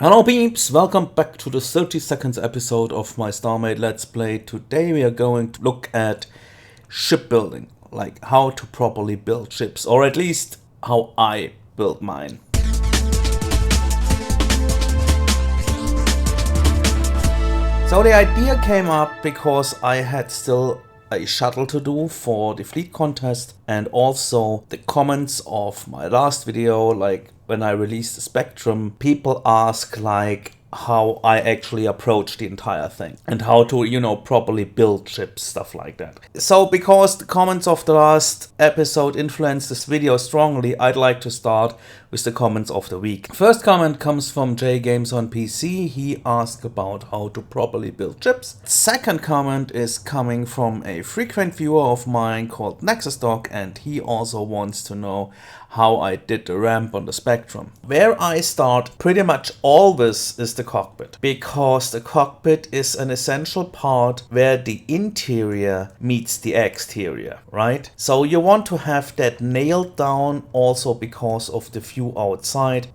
Hello peeps, welcome back to the 30 seconds episode of my Starmade Let's Play. Today we are going to look at shipbuilding, like how to properly build ships, or at least how I build mine. So the idea came up because I had still a shuttle to do for the fleet contest, and also the comments of my last video, like when I released the Spectrum, people ask like how I actually approach the entire thing and how to, properly build ships, stuff like that. So because the comments of the last episode influenced this video strongly, I'd like to start with the comments of the week. First comment comes from J Games on PC. He asked about how to properly build ships. Second comment is coming from a frequent viewer of mine called Nexus Dog, and he also wants to know how I did the ramp on the Spectrum. Where I start pretty much always is the cockpit, because the cockpit is an essential part where the interior meets the exterior, right? So you want to have that nailed down also because of the view outside.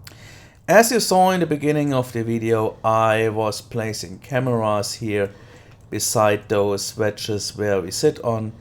As you saw in the beginning of the video, I was placing cameras here beside those wedges where we sit on,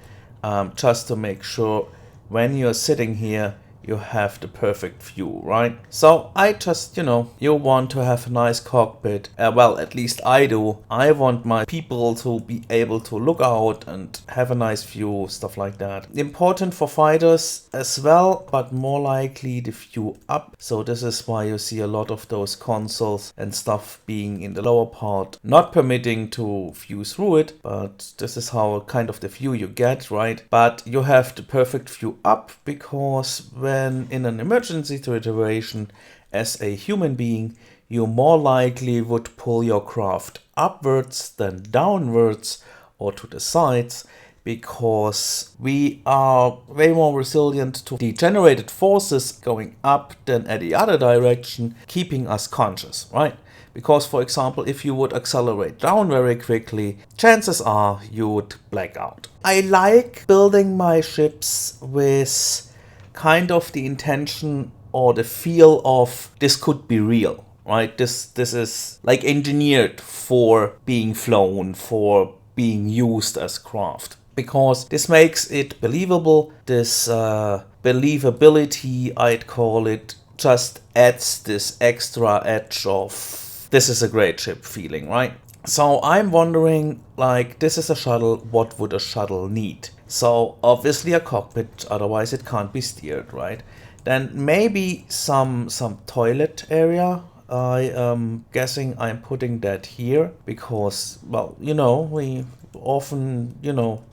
just to make sure when you're sitting here you have the perfect view, right? So I just, you want to have a nice cockpit. Well, at least I do. I want my people to be able to look out and have a nice view, stuff like that. Important for fighters as well, but more likely the view up. So this is why you see a lot of those consoles and stuff being in the lower part, not permitting to view through it, but this is how kind of the view you get, right? But you have the perfect view up, because when in an emergency situation, as a human being, you more likely would pull your craft upwards than downwards or to the sides, because we are way more resilient to the generated forces going up than at the other direction, keeping us conscious, right? Because, for example, if you would accelerate down very quickly, chances are you would black out. I like building my ships with kind of the intention or the feel of this could be real, right? This is like engineered for being flown, for being used as craft, because this makes it believable. This believability, I'd call it, just adds this extra edge of this is a great ship feeling, right? So I'm wondering, like, this is a shuttle, what would a shuttle need? So obviously a cockpit, otherwise it can't be steered, right? Then maybe some toilet area. I am guessing I'm putting that here because, well, we often,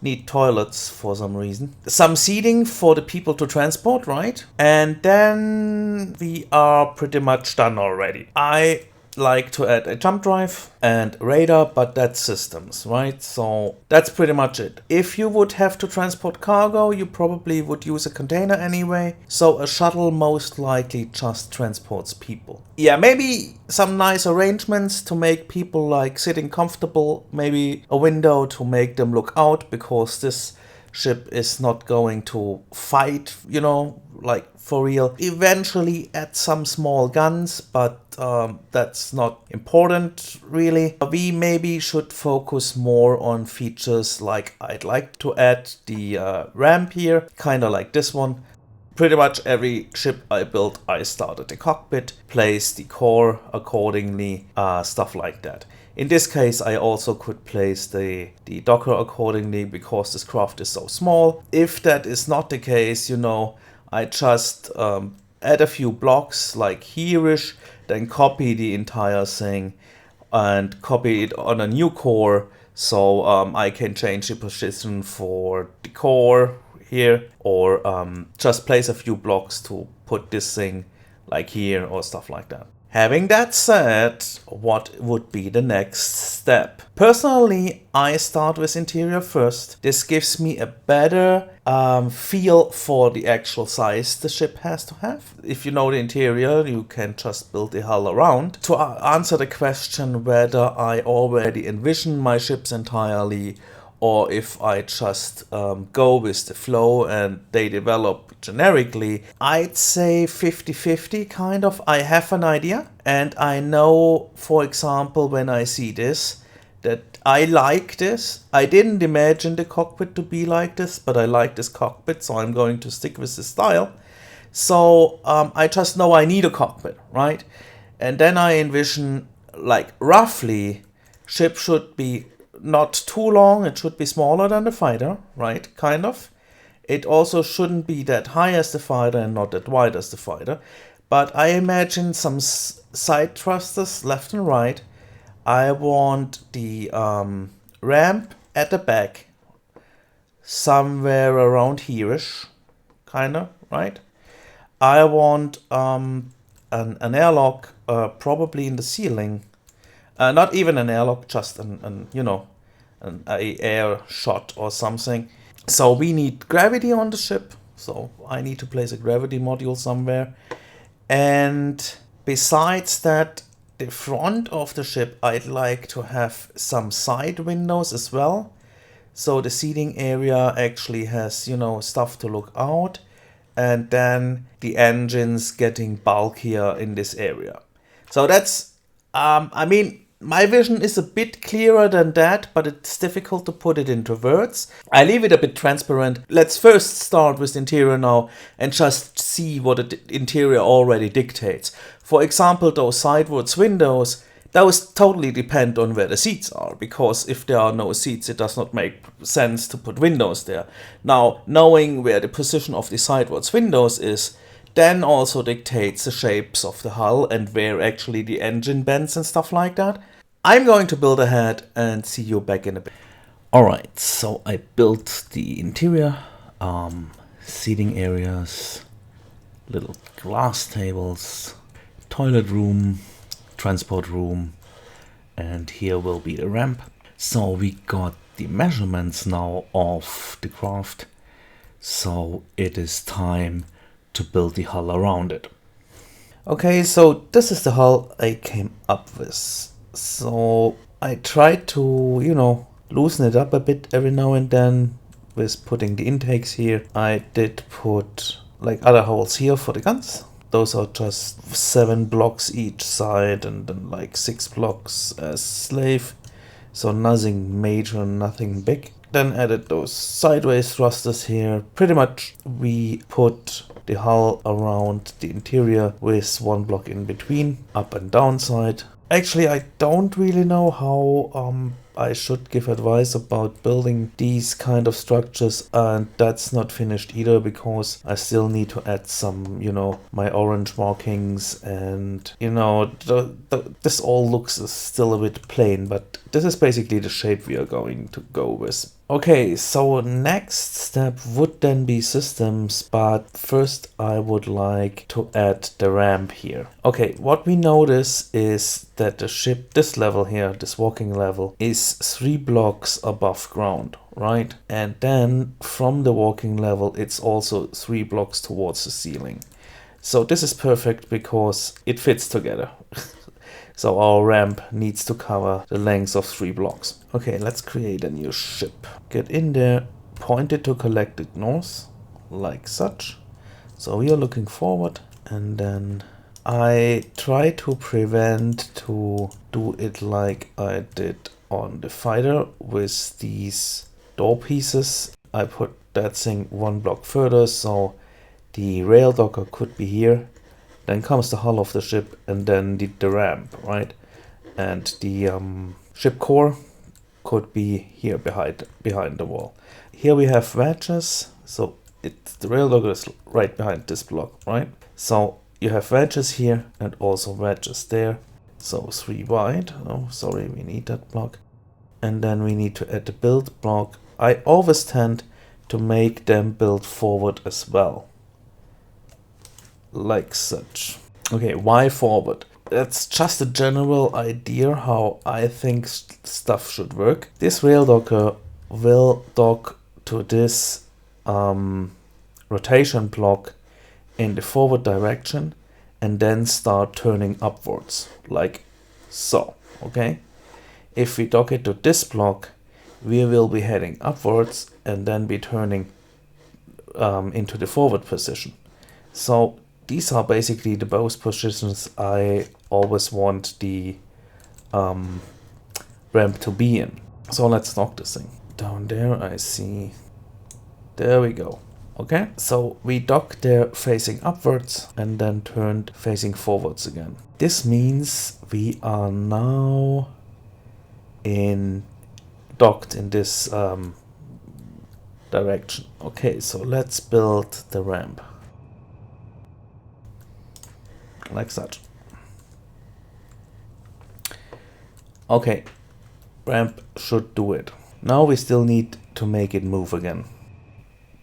need toilets for some reason. Some seating for the people to transport, right? And then we are pretty much done already. I like to add a jump drive and radar, but that's systems, right? So that's pretty much it. If you would have to transport cargo, you probably would use a container anyway, so a shuttle most likely just transports people. Yeah, maybe some nice arrangements to make people like sitting comfortable, maybe a window to make them look out, because this ship is not going to fight, like for real. Eventually add some small guns, but that's not important really. We maybe should focus more on features, like I'd like to add the ramp here, kind of like this one. Pretty much every ship I built, I started the cockpit, place the core accordingly, stuff like that. In this case, I also could place the docker accordingly, because this craft is so small. If that is not the case, I just add a few blocks like here-ish, then copy the entire thing and copy it on a new core, so I can change the position for the core here, or just place a few blocks to put this thing like here or stuff like that. Having that said, what would be the next step? Personally, I start with interior first. This gives me a better feel for the actual size the ship has to have. If you know the interior, you can just build the hull around. To answer the question whether I already envision my ships entirely, or if I just go with the flow and they develop generically, I'd say 50-50 kind of. I have an idea And I know, for example, when I see this, that I like this. I didn't imagine the cockpit to be like this, but I like this cockpit, so I'm going to stick with this style. So I just know I need a cockpit, right? And then I envision, like, roughly, ship should be not too long. It should be smaller than the fighter, right? Kind of. It also shouldn't be that high as the fighter and not that wide as the fighter. But I imagine some side thrusters left and right. I want the ramp at the back, somewhere around here-ish, kind of, right? I want an airlock, probably in the ceiling. Not even an airlock, just an air shot or something. So we need gravity on the ship. So I need to place a gravity module somewhere. And besides that, the front of the ship, I'd like to have some side windows as well. So the seating area actually has, stuff to look out. And then the engines getting bulkier in this area. So that's, my vision is a bit clearer than that, but it's difficult to put it into words. I leave it a bit transparent. Let's first start with the interior now and just see what the interior already dictates. For example, those sidewards windows, those totally depend on where the seats are, because if there are no seats, it does not make sense to put windows there. Now, knowing where the position of the sidewards windows is, then also dictates the shapes of the hull and where actually the engine bends and stuff like that. I'm going to build ahead and see you back in a bit. Alright, so I built the interior, seating areas, little glass tables, toilet room, transport room, and here will be the ramp. So we got the measurements now of the craft, so it is time to build the hull around it. Okay, so this is the hull I came up with. So I tried to, loosen it up a bit every now and then with putting the intakes here. I did put like other holes here for the guns. Those are just 7 blocks each side and then like 6 blocks as slave. So nothing major, nothing big. Then added those sideways thrusters here. Pretty much we put the hull around the interior with 1 block in between, up and down side. Actually, I don't really know how I should give advice about building these kind of structures, and that's not finished either because I still need to add some, my orange markings, and this all looks still a bit plain, but this is basically the shape we are going to go with. Okay, so next step would then be systems, but first I would like to add the ramp here. Okay, what we notice is that the ship, this level here, this walking level, is 3 blocks above ground, right? And then from the walking level, it's also 3 blocks towards the ceiling. So this is perfect because it fits together. So our ramp needs to cover the length of 3 blocks. Okay, let's create a new ship. Get in there, point it to collected north, like such. So we are looking forward, and then I try to prevent to do it like I did on the fighter with these door pieces. I put that thing 1 block further, so the rail docker could be here. Then comes the hull of the ship, and then the ramp, right? And the ship core could be here behind the wall. Here we have wedges, so the rail docker is right behind this block, right? So you have wedges here and also wedges there. So 3 wide. Oh, sorry, we need that block. And then we need to add the build block. I always tend to make them build forward as well, like such. Okay, why forward? That's just a general idea how I think stuff should work. This rail docker will dock to this rotation block in the forward direction and then start turning upwards, like so, okay? If we dock it to this block, we will be heading upwards and then be turning into the forward position. So these are basically the both positions I always want the ramp to be in. So let's dock this thing. Down there I see, there we go. Okay, so we docked there facing upwards and then turned facing forwards again. This means we are now docked in this direction. Okay, so let's build the ramp. Like such. Okay, ramp should do it. Now we still need to make it move again.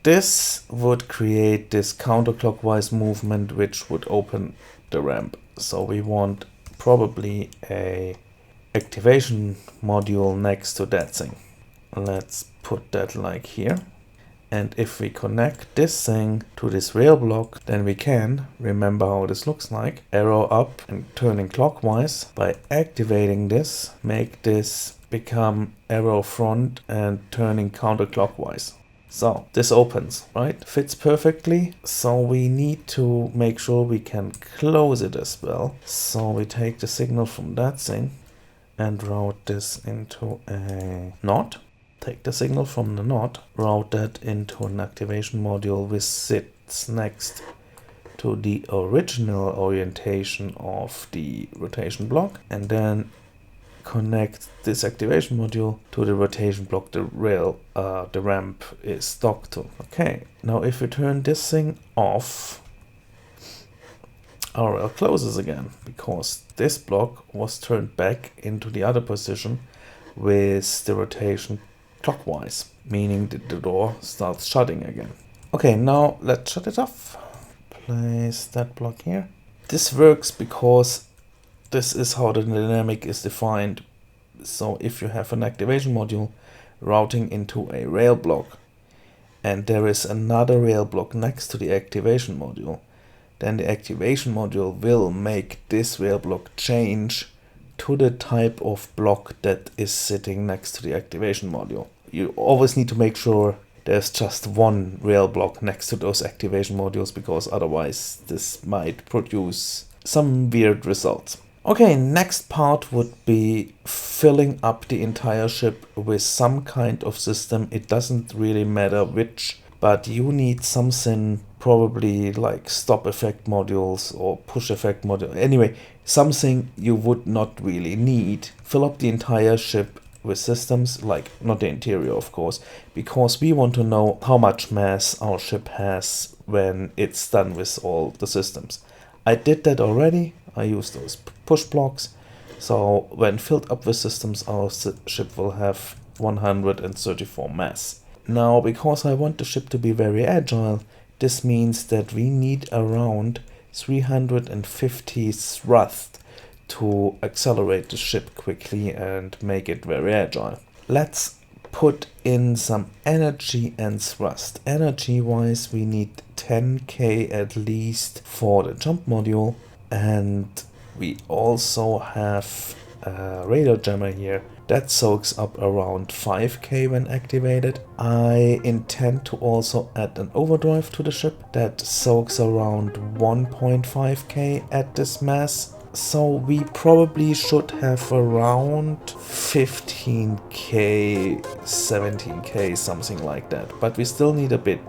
This would create this counterclockwise movement which would open the ramp. So we want probably a activation module next to that thing. Let's put that like here. And if we connect this thing to this rail block, then we can, remember how this looks like, arrow up and turning clockwise. By activating this, make this become arrow front and turning counterclockwise. So this opens, right? Fits perfectly. So we need to make sure we can close it as well. So we take the signal from that thing and route this into a knot. Take the signal from the knot, route that into an activation module which sits next to the original orientation of the rotation block, and then connect this activation module to the rotation block the ramp is docked to. Okay, now if we turn this thing off, our rail closes again because this block was turned back into the other position with the rotation clockwise, meaning that the door starts shutting again. Okay, now let's shut it off. Place that block here. This works because this is how the dynamic is defined. So if you have an activation module routing into a rail block and there is another rail block next to the activation module, then the activation module will make this rail block change to the type of block that is sitting next to the activation module. You always need to make sure there's just one rail block next to those activation modules, because otherwise this might produce some weird results. Okay, next part would be filling up the entire ship with some kind of system. It doesn't really matter which, but you need something probably like stop effect modules or push effect module. Anyway, something you would not really need. Fill up the entire ship with systems, like not the interior of course, because we want to know how much mass our ship has when it's done with all the systems. I did that already. I used those push blocks. So when filled up with systems, our ship will have 134 mass. Now, because I want the ship to be very agile, this means that we need around 350 thrust to accelerate the ship quickly and make it very agile. Let's put in some energy and thrust. Energy wise, we need 10k at least for the jump module, and we also have a radar jammer here that soaks up around 5k when activated. I intend to also add an overdrive to the ship that soaks around 1.5k at this mass. So we probably should have around 15k, 17k, something like that. But we still need a bit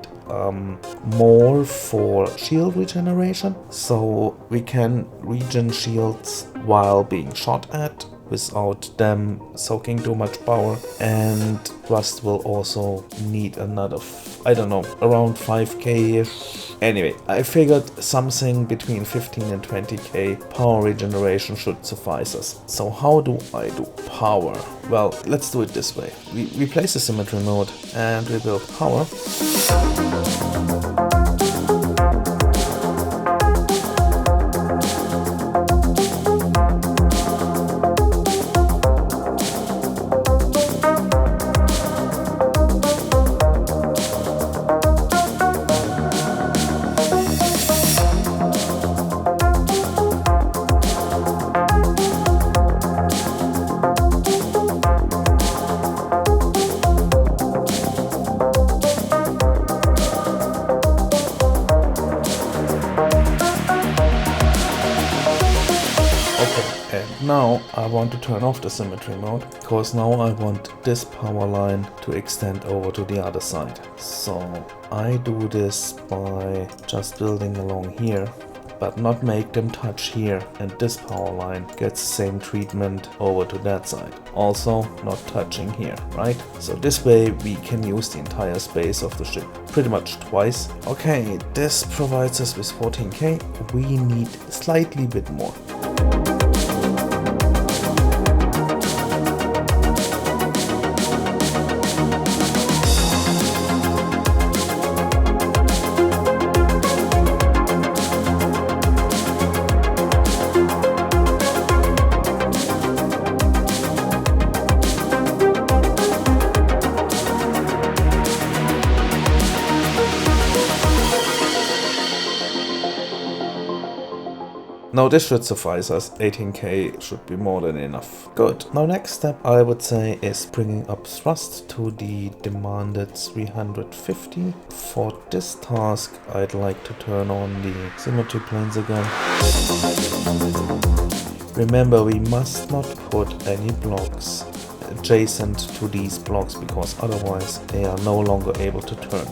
more for shield regeneration. So we can regen shields while being shot at without them soaking too much power, and thrust will also need another, I don't know, around 5k-ish. Anyway, I figured something between 15 and 20k power regeneration should suffice us. So how do I do power? Well, let's do it this way. We place the symmetry node and we build power. want to turn off the symmetry mode, because now I want this power line to extend over to the other side. So I do this by just building along here, but not make them touch here, and this power line gets the same treatment over to that side. Also not touching here, right? So this way we can use the entire space of the ship pretty much twice. Okay, this provides us with 14K. We need slightly bit more. 'No, this should suffice us. 18K should be more than enough. Good. Now next step I would say is bringing up thrust to the demanded 350. For this task I'd like to turn on the symmetry planes again. Remember, we must not put any blocks adjacent to these blocks, because otherwise they are no longer able to turn.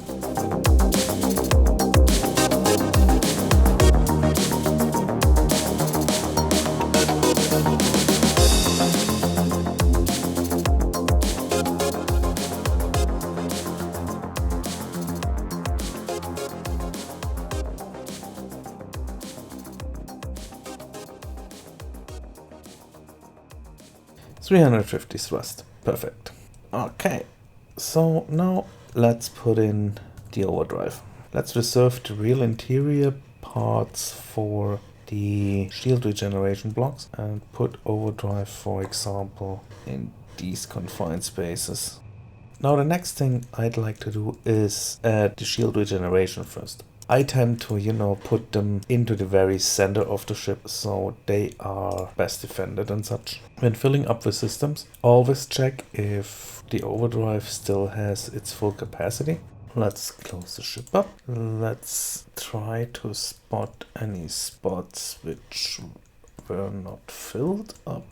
$350 thrust. Perfect. Okay, so now let's put in the overdrive. Let's reserve the real interior parts for the shield regeneration blocks and put overdrive, for example, in these confined spaces. Now the next thing I'd like to do is add the shield regeneration first. I tend to, put them into the very center of the ship so they are best defended and such. When filling up the systems, always check if the overdrive still has its full capacity. Let's close the ship up. Let's try to spot any spots which were not filled up.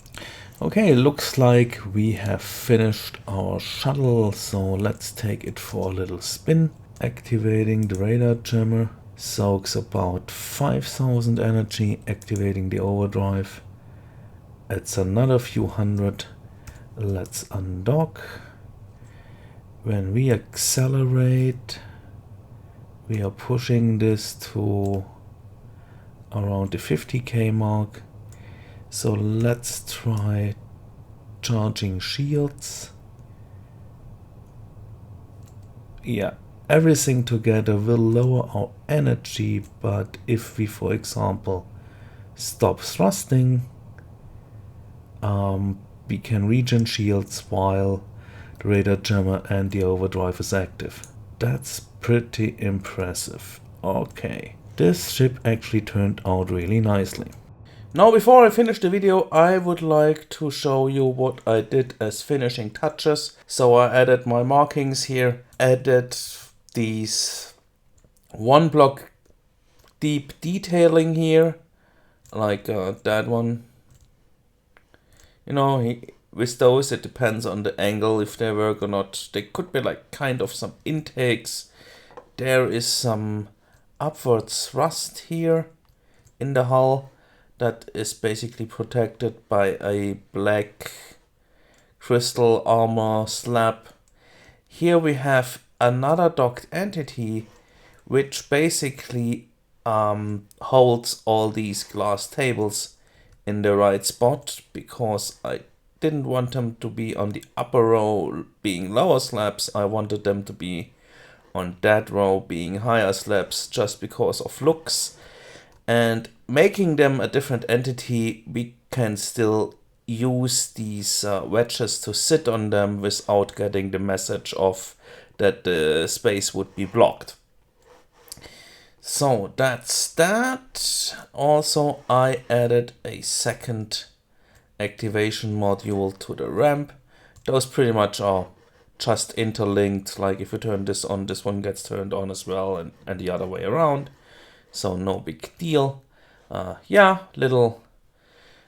Okay, looks like we have finished our shuttle, so let's take it for a little spin. Activating the radar jammer, soaks about 5000 energy. Activating the overdrive, adds another few hundred. Let's undock. When we accelerate, we are pushing this to around the 50k mark. So let's try charging shields. Yeah. Everything together will lower our energy, but if we, for example, stop thrusting, we can regen shields while the radar jammer and the overdrive is active. That's pretty impressive. Okay, this ship actually turned out really nicely. Now, before I finish the video, I would like to show you what I did as finishing touches. So I added my markings here, added these 1 block deep detailing here, like that one. With those it depends on the angle if they work or not. They could be like kind of some intakes. There is some upward thrust here in the hull that is basically protected by a black crystal armor slab. Here we have another docked entity which basically holds all these glass tables in the right spot, because I didn't want them to be on the upper row being lower slabs. I wanted them to be on that row being higher slabs, just because of looks. And making them a different entity, we can still use these wedges to sit on them without getting the message of that the space would be blocked. So that's that. Also, I added a second activation module to the ramp. Those pretty much are just interlinked. Like if you turn this on, this one gets turned on as well, and the other way around. So no big deal. Yeah, little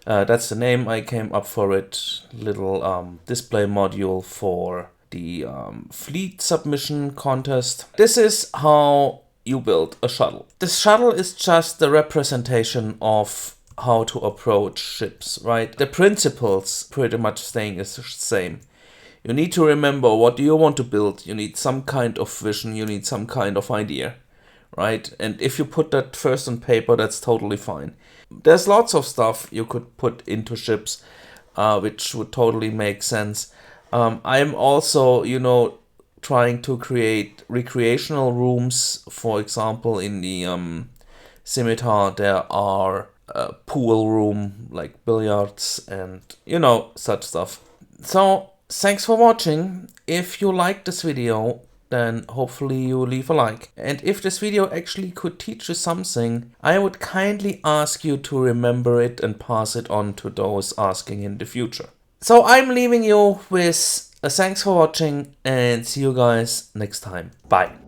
That's the name I came up for it. Little display module for the fleet submission contest. This is how you build a shuttle. The shuttle is just the representation of how to approach ships, right? The principles pretty much staying is the same. You need to remember, what do you want to build? You need some kind of vision, you need some kind of idea, right? And if you put that first on paper, that's totally fine. There's lots of stuff you could put into ships, which would totally make sense. I'm also, trying to create recreational rooms. For example, in the Scimitar, there are a pool room, like billiards and, such stuff. So, thanks for watching. If you liked this video, then hopefully you leave a like. And if this video actually could teach you something, I would kindly ask you to remember it and pass it on to those asking in the future. So I'm leaving you with a thanks for watching and see you guys next time. Bye.